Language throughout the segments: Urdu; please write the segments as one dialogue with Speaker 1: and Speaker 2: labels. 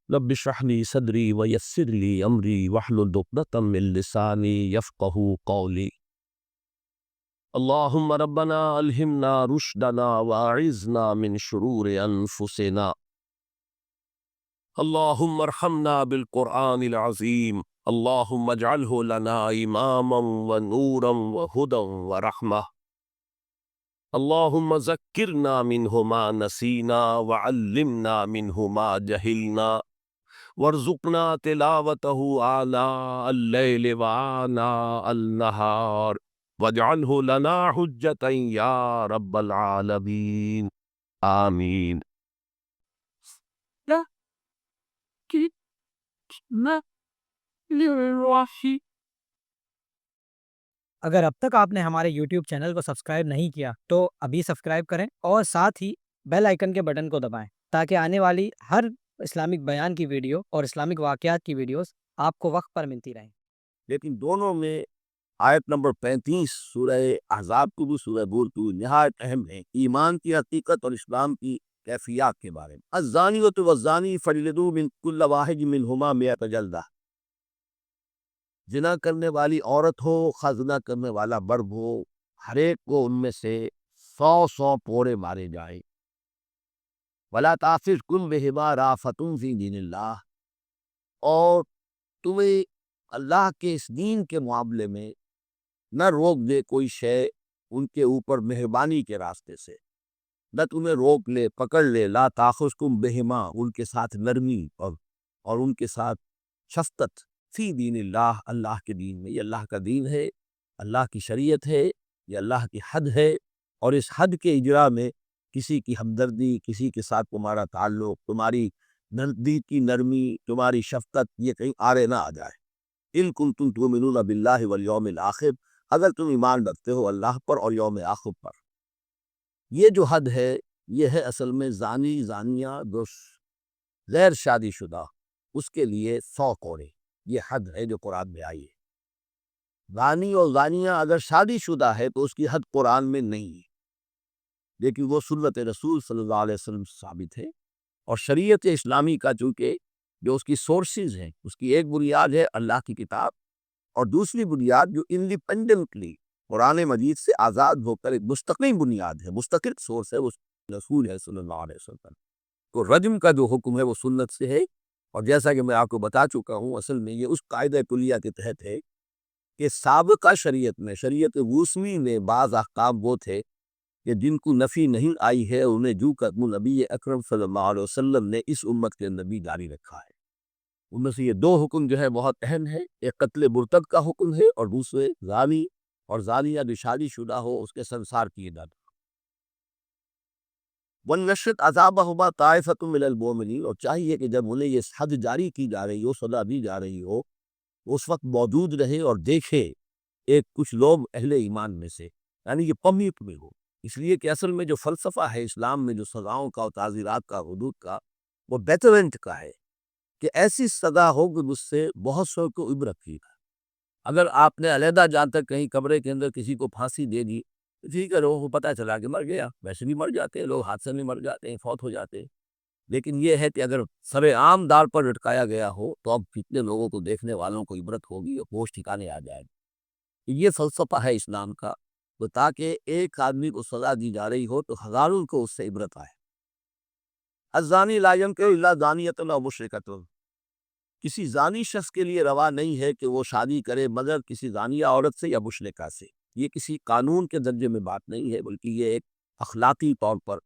Speaker 1: رب اشرح لي صدري ويسر لي امري واحلل عقدة من لساني يفقهوا قولي. اللهم ربنا الهمنا رشدنا واعذنا من شرور انفسنا. اللهم ارحمنا بالقرآن العظيم. اللهم اجعله لنا اماما ونورا وهدى ورحمة. اللهم ذكرنا منه ما نسينا وعلمنا منه ما جهلنا وارزقنا تلاوته آناء الليل وآناء النهار واجعله لنا حجة يا رب العالمين آمين.
Speaker 2: اگر اب تک آپ نے ہمارے YouTube چینل کو سبسکرائب نہیں کیا تو ابھی سبسکرائب کریں اور ساتھ ہی بیل آئیکن کے بٹن کو دبائیں تاکہ آنے والی ہر اسلامک بیان کی ویڈیو اور اسلامک واقعات کی ویڈیوز آپ کو وقت پر ملتی رہیں۔
Speaker 1: لیکن دونوں میں آیت نمبر 35 سورہ احزاب کو بھی سورہ بور کو نہایت اہم ہے، ایمان کی حقیقت اور اسلام کی کیفیات کے بارے میں۔ الزانیۃ والزانی فاجلدوا من کل واحد منہما 100 جلدہ، زنا کرنے والی عورت ہو خواہ زنا کرنے والا مرد ہو، ہر ایک کو ان میں سے 100 پورے مارے جائیں۔ ولا تأخذکم بہما رأفۃ فی دین اللہ، اور تمہیں اللہ کے اس دین کے معاملے میں نہ روک دے کوئی شے ان کے اوپر مہربانی کے راستے سے، نہ تمہیں روک لے پکڑ لے، لا تأخذکم بہما، ان کے ساتھ نرمی اور ان کے ساتھ شفقت، فی دین اللہ، اللہ کے دین میں۔ یہ اللہ کا دین ہے، اللہ کی شریعت ہے، یہ اللہ کی حد ہے، اور اس حد کے اجرا میں کسی کی ہمدردی، کسی کے ساتھ تمہارا تعلق، تمہاری نزدیکی نرمی، تمہاری شفقت یہ کہیں آڑے نہ آ جائے۔ ان کنتم تؤمنون باللہ والیوم الآخر، اگر تم ایمان رکھتے ہو اللہ پر اور یوم آخر پر۔ یہ جو حد ہے یہ ہے اصل میں زانی زانیہ جو غیر شادی شدہ، اس کے لیے 100 کوڑے، یہ حد ہے جو قرآن میں آئی ہے۔ زانی اور زانیہ اگر شادی شدہ ہے تو اس کی حد قرآن میں نہیں ہے، لیکن وہ سنت رسول صلی اللہ علیہ وسلم سے ثابت ہے۔ اور شریعت اسلامی کا چونکہ جو اس کی سورسز ہیں، اس کی ایک بنیاد ہے اللہ کی کتاب، اور دوسری بنیاد جو انڈیپینڈنٹلی قرآن مجید سے آزاد ہو کر ایک مستقل بنیاد ہے، مستقل سورس ہے، وہ رسول ہے صلی اللہ علیہ وسلم۔ تو رجم کا جو حکم ہے وہ سنت سے ہے، اور جیسا کہ میں آپ کو بتا چکا ہوں اصل میں یہ اس قاعدہ کلیہ کے تحت ہے کہ سابقہ شریعت میں، شریعت وسطی میں بعض احکام وہ تھے کہ جن کو نفی نہیں آئی ہے، انہیں جو قدم نبی اکرم صلی اللہ علیہ وسلم نے اس امت کے اندر بھی جاری رکھا ہے۔ ان میں سے یہ 2 حکم جو ہے بہت اہم ہے، ایک قتل مرتد کا حکم ہے، اور دوسرے زانی اور زانیہ جو شادی شدہ ہو اس کے سنسار کیے جانا۔ وَنَشَّتْ عَذَابَهُمَا طَائِفَةٌ مِّنَ الْمُؤْمِنِينَ، اور چاہیے کہ جب انہیں یہ حد جاری کی جا رہی ہو، سزا دی جا رہی ہو، اس وقت موجود رہے اور دیکھے ایک کچھ لوگ اہل ایمان میں سے، یعنی یہ پبلک میں ہو۔ اس لیے کہ اصل میں جو فلسفہ ہے اسلام میں جو سزاؤں کا اور تعزیرات کا، حدود کا، وہ بیٹرنٹ کا ہے کہ ایسی سزا ہو کہ مجھ سے بہت سو کو عبرت کی۔ اگر آپ نے علیحدہ جان تک کہیں کمرے کے اندر کسی کو پھانسی دے دی، ٹھیک ہے، وہ پتہ چلا کہ مر گیا، ویسے بھی مر جاتے ہیں لوگ، حادثے میں مر جاتے ہیں، فوت ہو جاتے ہیں، لیکن یہ ہے کہ اگر سر عام دار پر لٹکایا گیا ہو تو اب کتنے لوگوں کو، دیکھنے والوں کو عبرت ہوگی اور ہوش ٹھکانے آ جائے گا۔ یہ فلسفہ ہے اسلام کا، تو تاکہ ایک آدمی کو سزا دی جا رہی ہو تو ہزاروں کو اس سے عبرت آئے۔ الزانی لا ينکح الا زانیۃ او مشرکۃ، کسی زانی شخص کے لیے روا نہیں ہے کہ وہ شادی کرے مگر کسی زانیہ عورت سے یا مشرکہ سے۔ یہ کسی قانون کے درجے میں بات نہیں ہے، بلکہ یہ ایک اخلاقی طور پر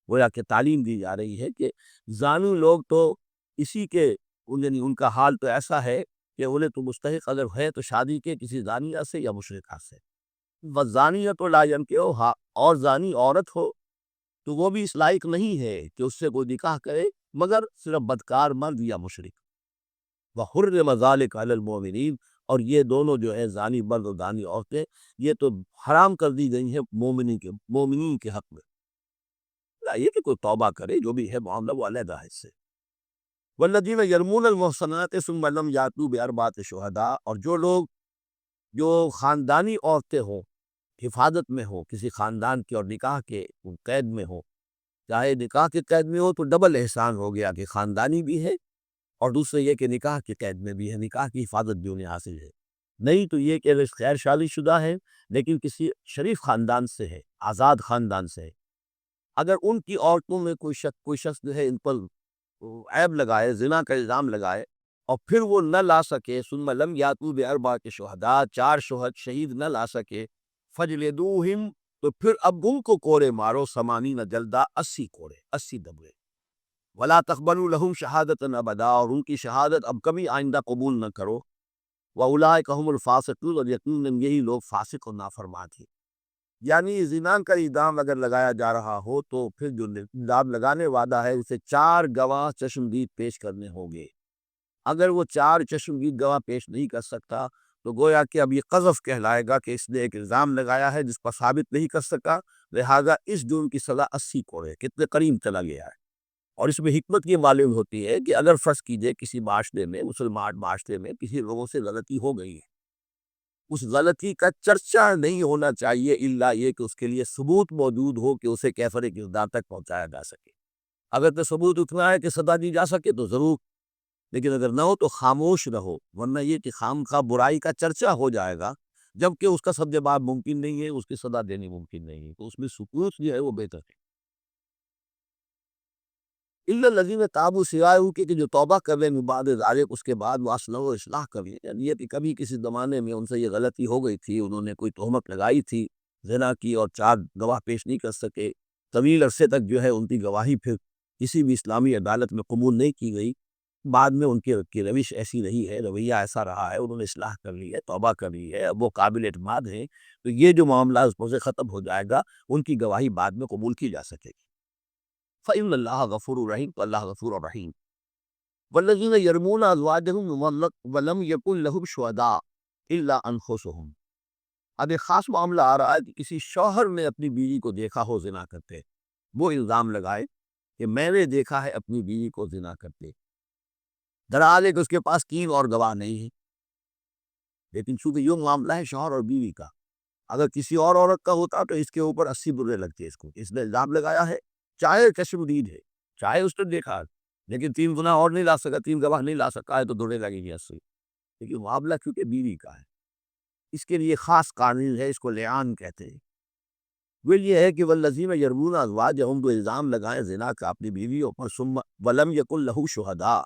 Speaker 1: گویا کہ تعلیم دی جا رہی ہے کہ زانی لوگ تو اسی کے، یعنی ان کا حال تو ایسا ہے کہ انہیں تو مستحق اگر ہے تو شادی کے کسی زانیہ سے یا مشرکہ سے۔ والزانیۃ لا ينکحها، اور زانی عورت ہو تو وہ بھی اس لائق نہیں ہے کہ اس سے کوئی نکاح کرے مگر صرف بدکار مرد یا مشرک۔ وحرم ذلک علی المؤمنین، اور یہ دونوں جو ہے زانی مرد اور زانی عورتیں یہ تو حرام کر دی گئی ہیں مومنین کے حق میں۔ یہ کہ کوئی توبہ کرے، جو بھی ہے معاملہ وہ علیحدہ ہے اس سے۔ والذین یرمون المحصنات ثم لم یاتوا باربعۃ شہداء، اور جو لوگ جو خاندانی عورتیں ہوں، حفاظت میں ہوں کسی خاندان کے اور نکاح کے قید میں ہوں، چاہے نکاح کے قید میں ہو تو ڈبل احسان ہو گیا کہ خاندانی بھی ہے اور دوسرے یہ کہ نکاح کی قید میں بھی ہے، نکاح کی حفاظت بھی انہیں حاصل ہے۔ نہیں تو یہ کہ اگر غیر شادی شدہ ہے لیکن کسی شریف خاندان سے ہے، آزاد خاندان سے ہے، اگر ان کی عورتوں میں کوئی شخص جو ہے ان پر عیب لگائے، زنا کا الزام لگائے، اور پھر وہ نہ لا سکے، ثم لم یاتوا باربعۃ شہداء، 4 شہید نہ لا سکے، فجلدوہم، تو پھر اب ان کو کوڑے مارو، 80 جلدہ، 80 کوڑے، 80 دبڑے، ولا تقبلوا لہم شہادۃ ابدا، اور ان کی شہادت اب کبھی آئندہ قبول نہ کرو، واولئک هم الفاسقون، اور یقیناً یہی لوگ فاسق اور نافرمان ہیں۔ یعنی زنا کا الزام اگر لگایا جا رہا ہو تو پھر جو الزام لگانے والا ہے اسے 4 گواہ چشمدید پیش کرنے ہوں گے۔ اگر وہ 4 چشمدید گواہ پیش نہیں کر سکتا تو گویا کہ اب یہ قذف کہلائے گا کہ اس نے ایک الزام لگایا ہے جس پر ثابت نہیں کر سکا، لہذا اس جرم کی سزا 80 کوڑے، کتنے قریب چلا گیا ہے۔ اور اس میں حکمت یہ معلوم ہوتی ہے کہ اگر فرض کیجئے کسی معاشرے میں، مسلمان معاشرے میں کسی لوگوں سے غلطی ہو گئی ہے، اس غلطی کا چرچا نہیں ہونا چاہیے الا یہ کہ اس کے لیے ثبوت موجود ہو کہ اسے کیفر کردار تک پہنچایا جا سکے۔ اگر تو ثبوت اتنا ہے کہ سزا دی جا سکے تو ضرور، لیکن اگر نہ ہو تو خاموش رہو، ورنہ یہ کہ خام خواہ برائی کا چرچا ہو جائے گا جبکہ اس کا سد باب ممکن نہیں ہے، اس کی سزا دینی ممکن نہیں ہے، تو اس میں سکوت جو ہے وہ بہتر ہے۔ الا الذین تابوا، سوائے ان کے کہ جو توبہ کر لیں من بعد ذلک، اس کے بعد وہ اصلاح و اصلاح کر لیں، یعنی یہ کہ کبھی کسی زمانے میں ان سے یہ غلطی ہو گئی تھی، انہوں نے کوئی تہمت لگائی تھی زنا کی اور 4 گواہ پیش نہیں کر سکے، طویل عرصے تک جو ہے ان کی گواہی پھر کسی بھی اسلامی عدالت میں قبول نہیں کی گئی، بعد میں ان کی روش ایسی رہی ہے، رویہ ایسا رہا ہے، انہوں نے اصلاح کر لی ہے، توبہ کر لی ہے، اب وہ قابل اعتماد ہیں، تو یہ جو معاملہ اس پر سے ختم ہو جائے گا، ان کی گواہی بعد میں قبول کی جا سکے گی۔ فإن اللہ غفور رحیم، تو اللہ غفور رحیم۔ والذین یرمون ازواجہم ولم یکن لہم شہداء الا انفسہم، اب ایک خاص معاملہ آ رہا ہے کہ کسی شوہر نے اپنی بیوی کو دیکھا ہو زنا کرتے، وہ الزام لگائے کہ میں نے دیکھا ہے اپنی بیوی کو زنا کرتے، دراصل ہے کہ اس کے پاس 3 اور گواہ نہیں ہیں، لیکن چونکہ یہ معاملہ ہے شوہر اور بیوی کا، اگر کسی اور عورت کا ہوتا تو اس کے اوپر 80 برے لگتے، اس کو اس نے الزام لگایا ہے، چاہے کشمدید ہے، چاہے اس نے دیکھا ہے، لیکن 3 گناہ اور نہیں لا سکا، 3 گواہ نہیں لا سکا ہے تو درے لگیں گے 80، لیکن معاملہ کیونکہ بیوی کا ہے، اس کے لیے خاص قانون ہے، اس کو لعان کہتے ہیں۔ وہ یہ ہے کہ والذین یرمون ازواجہم، جو الزام لگائیں زنا کا اپنی بیویوں پر، ثم ولم یکن لہ شہداء،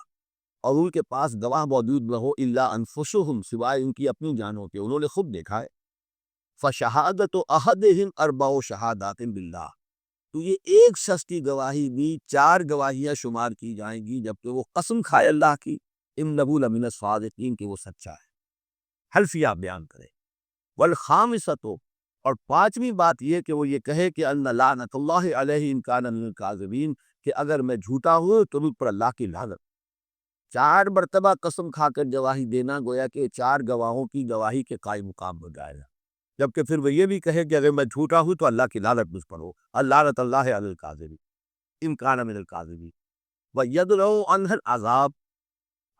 Speaker 1: اور ان کے پاس گواہ موجود نہ ہو، الا انفسہم، سوائے ان کی اپنی جانوں کے، انہوں نے خود دیکھا ہے، فشہادۃ احدہم 4 شہادات باللہ، تو یہ ایک شخص کی گواہی بھی 4 گواہیاں شمار کی جائیں گی جبکہ وہ قسم کھائے اللہ کی، انہ لمن الصادقین، کہ وہ سچا ہے، حلفیہ بیان کرے۔ والخامسۃ، اور 5ویں بات یہ کہ وہ یہ کہے کہ ان لعنت اللہ علیہ ان کان من الکاذبین، کہ اگر میں جھوٹا ہوں تو مجھ پر اللہ کی لعنت۔ 4 مرتبہ قسم کھا کر گواہی دینا گویا کہ 4 گواہوں کی گواہی کے قائم مقام ہو جائے گا، جبکہ پھر وہ یہ بھی کہے کہ اگر میں جھوٹا ہوں تو اللہ کی لعنت مجھ پر ہو، لعنت اللہ علی الکاذبین ان کان من الکاذبین، وَيَدْرَؤُ عَنْهَا الْعَذَابَ،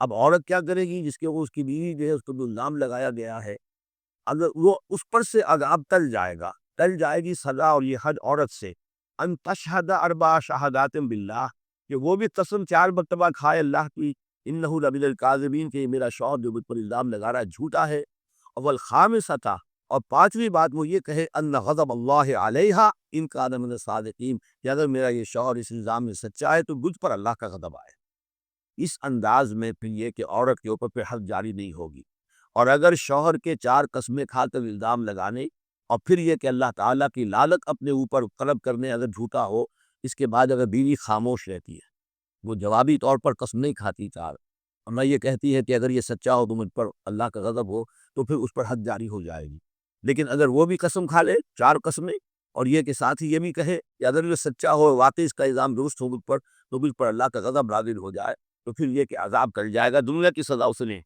Speaker 1: اب عورت کیا کرے گی جس کے وہ اس کی بیوی جو ہے اس کو بھی الزام لگایا گیا ہے، اگر وہ اس پر سے عذاب ٹل جائے گا، ٹل جائے گی سزا اور یہ حد عورت سے، ان تشہد 4 شہادات باللہ، کہ وہ بھی قسم 4 مرتبہ کھائے اللہ کی، انہ لمن الکاذبین، کہ یہ میرا شوہر جو مجھ پر الزام لگا رہا ہے جھوٹا ہے، والخامسۃ، اور 5ویں بات وہ یہ کہے ان غضب اللہ علیہا ان کان من الصادقین، کہ اگر میرا یہ شوہر اس الزام میں سچا ہے تو مجھ پر اللہ کا غضب آئے۔ اس انداز میں پھر یہ کہ عورت کے اوپر پھر حد جاری نہیں ہوگی، اور اگر شوہر کے 4 قسمیں کھا کر الزام لگانے اور پھر یہ کہ اللہ تعالیٰ کی لعنت اپنے اوپر طلب کرنے اگر جھوٹا ہو، اس کے بعد اگر بیوی خاموش رہتی ہے، وہ جوابی طور پر قسم نہیں کھاتی 4، اور نہ یہ کہتی ہے کہ اگر یہ سچا ہو تو مجھ پر اللہ کا غضب ہو، تو پھر اس پر حد جاری ہو جائے گی، لیکن اگر وہ بھی قسم کھا لے 4 قسمیں، اور یہ کہ ساتھ ہی یہ بھی کہے کہ اگر یہ سچا ہو، واقعی اس کا الزام درست ہو مجھ پر، تو مجھ پر اللہ کا غضب نازل ہو جائے، تو پھر یہ کہ عذاب ٹل جائے گا، دنیا کی سزا اس نے